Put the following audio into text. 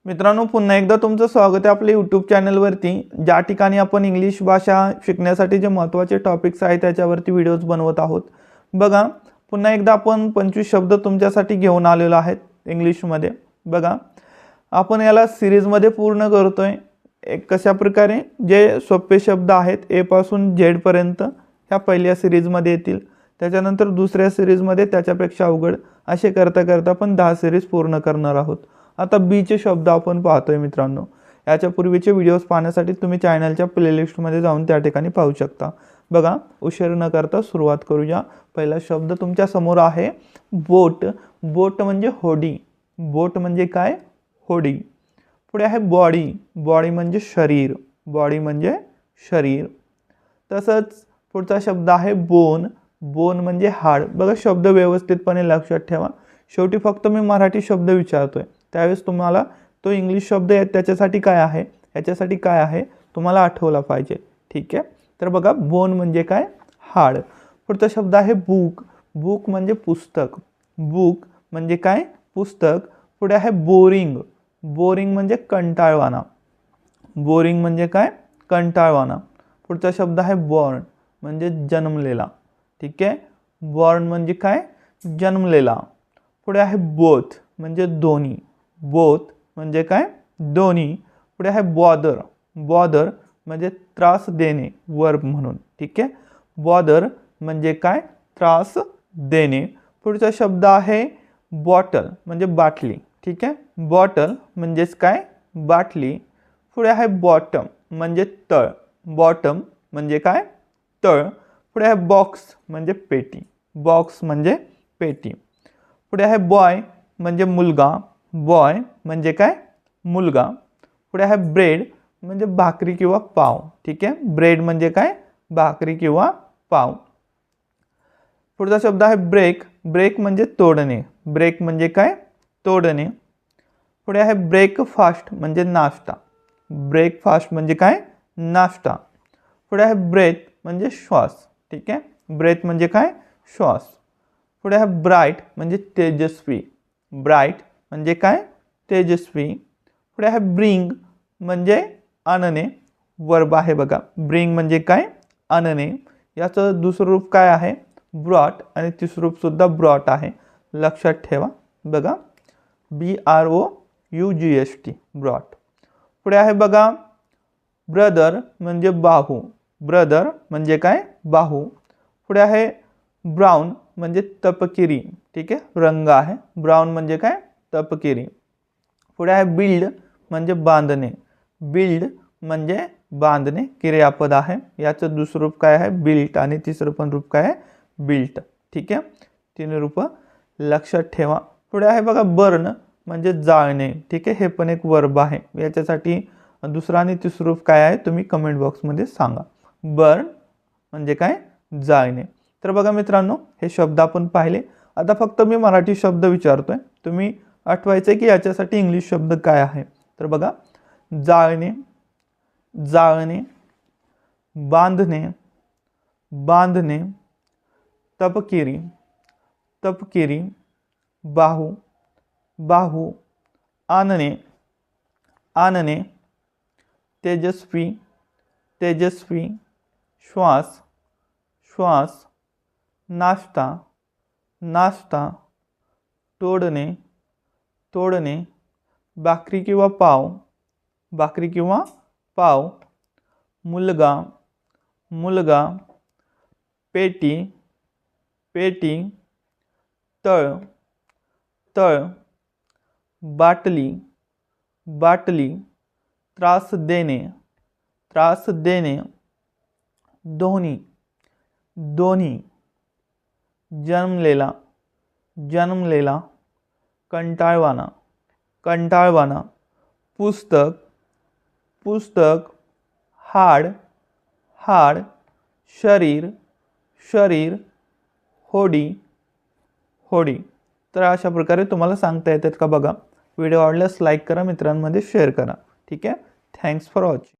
मित्रांनो, पुन्हा एकदा तुमचं स्वागत आहे आपल्या यूट्यूब चॅनलवरती, ज्या ठिकाणी आपण इंग्लिश भाषा शिकण्यासाठी जे महत्त्वाचे टॉपिक्स आहेत त्याच्यावरती व्हिडिओज बनवत आहोत। बघा, पुन्हा एकदा आपण 25 शब्द तुमच्यासाठी घेऊन आलेलो आहेत इंग्लिशमध्ये। बघा, आपण याला सिरीजमध्ये पूर्ण करतोय। एक कशा प्रकारे जे सोपे शब्द आहेत ए पासून झेड पर्यंत ह्या पहिल्या सिरीजमध्ये येतील, त्याच्यानंतर दुसऱ्या सिरीजमध्ये त्याच्यापेक्षा अवघड, असे करता करता आपण 10 सिरीज पूर्ण करणार आहोत। आता बी चे शब्द आपण पाहतोय मित्रांनो। याच्या पूर्वीचे व्हिडिओज पाहण्यासाठी तुम्ही चॅनलच्या प्लेलिस्टमध्ये जाऊन त्या ठिकाणी पाहू शकता। बघा, उशीर न करता सुरुवात करूया। पहिला शब्द तुमच्या समोर आहे बोट। बोट म्हणजे होडी। बोट म्हणजे काय? होडी। पुढे आहे बॉडी। बॉडी म्हणजे शरीर। बॉडी म्हणजे शरीर। तसंच पुढचा शब्द आहे बोन। बोन म्हणजे हाड। बघा, शब्द व्यवस्थितपणे लक्षात ठेवा। शेवटी फक्त मी मराठी शब्द विचारतोय, त्यावेळेस तुम्हाला तो इंग्लिश शब्द आहे त्याच्यासाठी काय आहे, याच्यासाठी काय आहे तुम्हाला आठवला पाहिजे। ठीक आहे, तर बघा, बोन म्हणजे काय? हाड। पुढचा शब्द आहे बुक। बुक म्हणजे पुस्तक। बुक म्हणजे काय? पुस्तक। पुढे आहे बोरिंग। बोरिंग म्हणजे कंटाळवाणा। बोरिंग म्हणजे काय? कंटाळवाणा। पुढचा शब्द आहे बॉर्न म्हणजे जन्मलेला। ठीक आहे, बॉर्न म्हणजे काय? जन्मलेला। पुढे आहे बोथ म्हणजे दोन्ही। बोथ म्हणजे काय? दोन्ही। पुढे आहे बॉदर। बॉदर म्हणजे त्रास देणे, वर्ब म्हणून। ठीक आहे, बॉदर म्हणजे काय? त्रास देणे। पुढचा शब्द आहे बॉटल म्हणजे बाटली। ठीक आहे, बॉटल म्हणजेच काय? बाटली। पुढे आहे बॉटम म्हणजे तळ। बॉटम म्हणजे काय? तळ। पुढे आहे बॉक्स म्हणजे पेटी। बॉक्स म्हणजे पेटी। पुढे आहे बॉय म्हणजे मुलगा। बॉय म्हणजे काय? मुलगा। पुढे आहे ब्रेड म्हणजे भाकरी किंवा पाव। ठीक आहे, ब्रेड म्हणजे काय? भाकरी किंवा पाव। पुढचा शब्द आहे ब्रेक। ब्रेक म्हणजे तोडणे। ब्रेक म्हणजे काय? तोडणे। पुढे आहे ब्रेकफास्ट म्हणजे नाश्ता। ब्रेकफास्ट म्हणजे काय? नाश्ता। पुढे आहे ब्रेथ म्हणजे श्वास। ठीक आहे, ब्रेथ म्हणजे काय? श्वास। पुढे आहे ब्राईट म्हणजे तेजस्वी। ब्राईट म्हणजे काय? तेजस्वी। पुढे आहे ब्रिंग म्हणजे आणणे, वर्ब आहे बघा। ब्रिंग म्हणजे काय? आणणे। याचं दुसरं रूप काय आहे? ब्रॉट, आणि तिसरं रूप सुद्धा ब्रॉट आहे, लक्षात ठेवा। बघा, BROUGHT, ब्रॉट। पुढे आहे बघा ब्रदर म्हणजे बाहू। ब्रदर म्हणजे काय? बाहू। पुढे आहे ब्राऊन म्हणजे तपकिरी। ठीक आहे, रंग आहे। ब्राऊन म्हणजे काय? तपकिरी। पुढे आहे बिल्ड म्हणजे बांधणे। बिल्ड म्हणजे बांधणे, क्रियापद आहे। याचं दुसरं रूप काय आहे? बिल्ट, आणि तिसरं पण रूप काय आहे? बिल्ट। ठीक आहे, तीन रूप लक्षात ठेवा। पुढे आहे बघा बर्न म्हणजे जाळणे। ठीक आहे, हे पण एक वर्ब आहे। याच्यासाठी दुसरा आणि तिसरं रूप काय आहे तुम्ही कमेंट बॉक्समध्ये सांगा। बर्न म्हणजे काय? जाळणे। तर बघा मित्रांनो, हे शब्द आपण पाहिले। आता फक्त मी मराठी शब्द विचारतोय, तुम्ही आठवायचे की याच्यासाठी इंग्लिश शब्द काय आहे। तर बघा, जाळणे, जाळणे, बांधणे, बांधणे, तपकिरी, तपकिरी, बाहू, बाहू, आणणे, आणणे, तेजस्वी, तेजस्वी, श्वास, श्वास, नाश्ता, नाश्ता, तोडणे, तोडणे, भाकरी किंवा पाव, भाकरी किंवा पाव, मुलगा, मुलगा, पेटी, पेटी, तळ, तळ, बाटली, बाटली, त्रास देणे, त्रास देणे, दोन्ही, दोन्ही, जन्मलेला, जन्मलेला, कंटाळवाणा, कंटाळवाणा, पुस्तक, पुस्तक, हाड, हाड, शरीर, शरीर, होडी, होडी। तर अशा प्रकारे तुम्हाला सांगता येतात का? बघा, व्हिडिओ आवडल्यास लाईक करा, मित्रांमध्ये शेअर करा। ठीक आहे, थँक्स फॉर वॉचिंग।